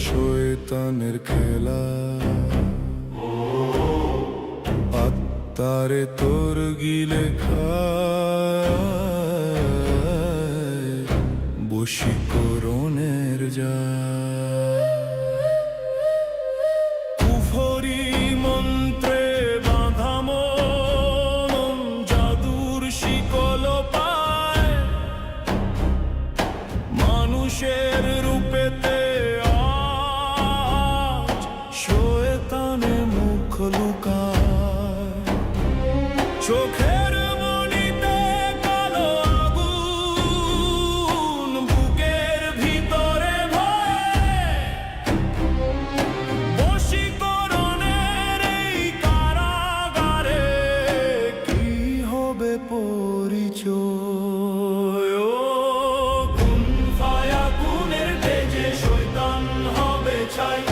শয়তানের খেলা, আত্মারে তোর গিলে খায় বশীকরণের জাল। কুফরি মন্ত্রে বাঁধা মন জাদুর শিকল পায়, মানুষের রূপেতে আজ শয়তানে মুখ লুকায়। চোখের মনিতে কালো আগুন, বুকের ভিতরে ভয়, বশীকরণের এই কারাগারে কি হবে পরিচয়? ও কুন ফায়া কুনের তেজে শয়তান হবে ছাই,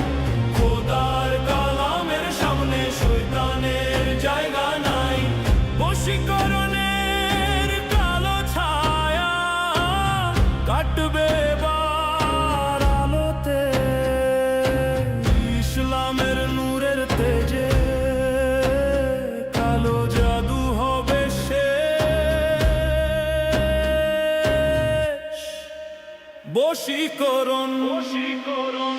খোদার কালামের সামনে শয়তানের জায়গা নাই। বশীকরণের কালো ছায়া কাটবে এবার আলোতে, ইসলামের নূরের তেজে কালো জাদু হবে শেষ। বশীকরণ, বশীকরণ।